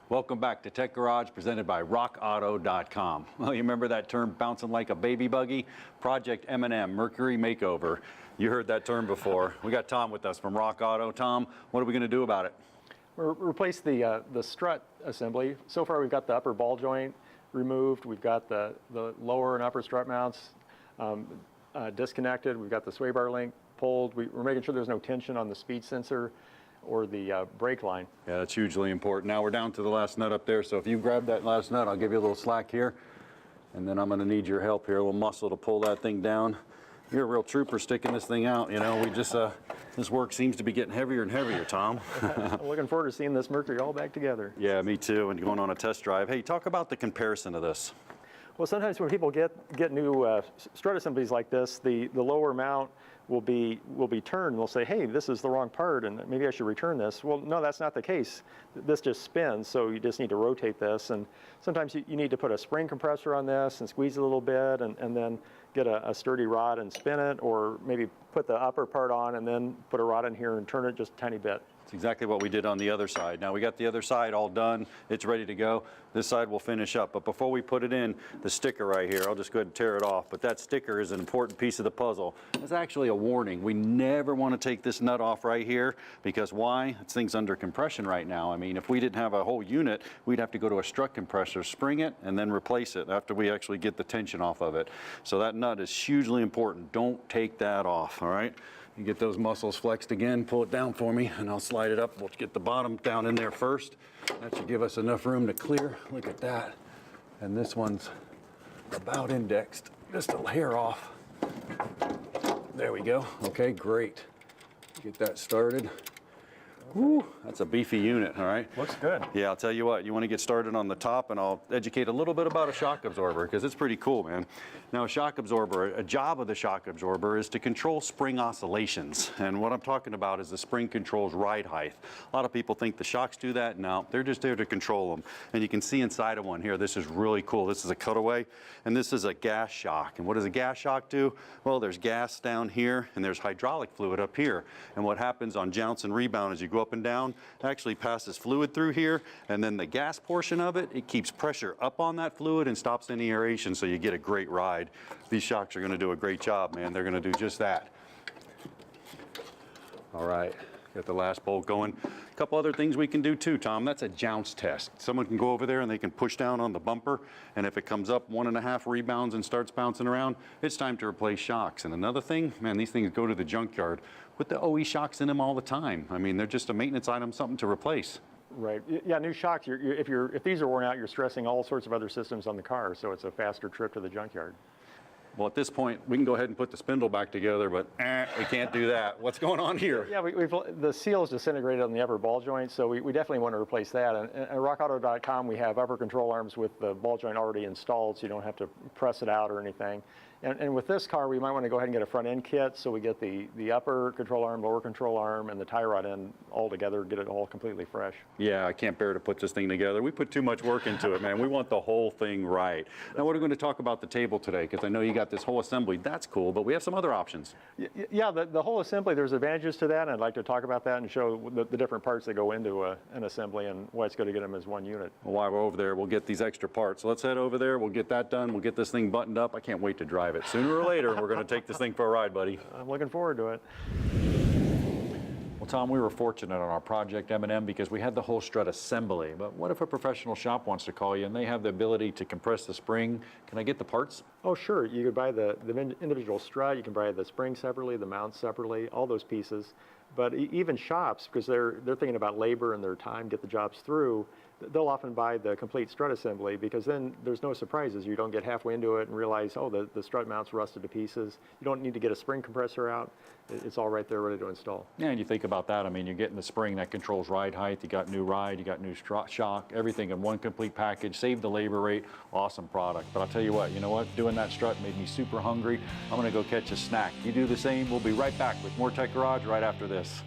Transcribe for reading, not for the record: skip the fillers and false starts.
Welcome back to Tech Garage, presented by RockAuto.com. Well, you remember that term, bouncing like a baby buggy? Project M&M, Mercury Makeover. You heard that term before. We got Tom with us from Rock Auto. Tom, what are we going to do about it? We'll replace the strut assembly. So far we've got the upper ball joint removed. We've got the lower and upper strut mounts disconnected. We've got the sway bar link pulled. We're making sure there's no tension on the speed sensor or the brake line. Yeah, that's hugely important. Now we're down to the last nut up there, so if you grab that last nut, I'll give you a little slack here, and then I'm going to need your help here, a little muscle to pull that thing down. You're a real trooper sticking this thing out. You know, we just, this work seems to be getting heavier and heavier, Tom. I'm looking forward to seeing this Mercury all back together. Yeah, me too, and going on a test drive. Hey, talk about the comparison of this. Well, sometimes when people get new strut assemblies like this, the lower mount will be turned, and they'll say, hey, this is the wrong part, and maybe I should return this. Well, no, that's not the case. This just spins, so you just need to rotate this, and sometimes you need to put a spring compressor on this and squeeze it a little bit, and then get a sturdy rod and spin it, or maybe put the upper part on and then put a rod in here and turn it just a tiny bit. It's exactly what we did on the other side. Now we got the other side all done. It's ready to go. This side will finish up. But before we put it in, the sticker right here, I'll just go ahead and tear it off. But that sticker is an important piece of the puzzle. It's actually a warning. We never want to take this nut off right here, because why? This thing's under compression right now. I mean, if we didn't have a whole unit, we'd have to go to a strut compressor, spring it, and then replace it after we actually get the tension off of it. So that nut is hugely important. Don't take that off, all right? You get those muscles flexed again, pull it down for me, and I'll slide it up. We'll get the bottom down in there first. That should give us enough room to clear. Look at that. And this one's about indexed, just a hair off. There we go. Okay, great. Get that started. Woo, that's a beefy unit, all right? Looks good. Yeah, I'll tell you what, you want to get started on the top, and I'll educate a little bit about a shock absorber, because it's pretty cool, man. Now, a shock absorber, a job of the shock absorber is to control spring oscillations. And what I'm talking about is the spring controls ride height. A lot of people think the shocks do that. No, they're just there to control them. And you can see inside of one here, this is really cool. This is a cutaway, and this is a gas shock. And what does a gas shock do? Well, there's gas down here, and there's hydraulic fluid up here. And what happens on jounce and rebound as you go up and down, it actually passes fluid through here, and then the gas portion of it, it keeps pressure up on that fluid and stops any aeration, so you get a great ride. These shocks are going to do a great job, man. They're going to do just that. All right, got the last bolt going. A couple other things we can do too, Tom. That's a jounce test. Someone can go over there and they can push down on the bumper, and if it comes up 1.5 rebounds and starts bouncing around, it's time to replace shocks. And another thing, man, these things go to the junkyard with the OE shocks in them all the time. I mean, they're just a maintenance item, something to replace. Right. Yeah, new shocks, if these are worn out, you're stressing all sorts of other systems on the car, so it's a faster trip to the junkyard. Well, at this point, we can go ahead and put the spindle back together, but we can't do that. What's going on here? Yeah, the seal is disintegrated on the upper ball joint, so we definitely want to replace that. And at RockAuto.com, we have upper control arms with the ball joint already installed, so you don't have to press it out or anything. And with this car, we might want to go ahead and get a front end kit, so we get the upper control arm, lower control arm, and the tie rod end all together, get it all completely fresh. Yeah, I can't bear to put this thing together. We put too much work into it, man. We want the whole thing right. Now, we're going to talk about the table today, because I know you got this whole assembly. That's cool, but we have some other options. Yeah, the whole assembly, there's advantages to that, and I'd like to talk about that and show the different parts that go into an assembly and why it's good to get them as one unit. Well, while we're over there, we'll get these extra parts. So let's head over there. We'll get that done. We'll get this thing buttoned up. I can't wait to drive it. Sooner or later, we're going to take this thing for a ride, buddy. I'm looking forward to it. Well, Tom, we were fortunate on our Project M&M because we had the whole strut assembly. But what if a professional shop wants to call you and they have the ability to compress the spring? Can I get the parts? Oh, sure. You could buy the individual strut. You can buy the spring separately, the mount separately, all those pieces. But even shops, because they're thinking about labor and their time, get the jobs through, they'll often buy the complete strut assembly, because then there's no surprises. You don't get halfway into it and realize, oh, the strut mount's rusted to pieces. You don't need to get a spring compressor out. It's all right there ready to install. Yeah, and you think about that. I mean, you're getting the spring that controls ride height. You got new ride, you got new shock, everything in one complete package. Save the labor rate. Awesome product. But I'll tell you what, doing that strut made me super hungry. I'm going to go catch a snack. You do the same. We'll be right back with more Tech Garage right after this.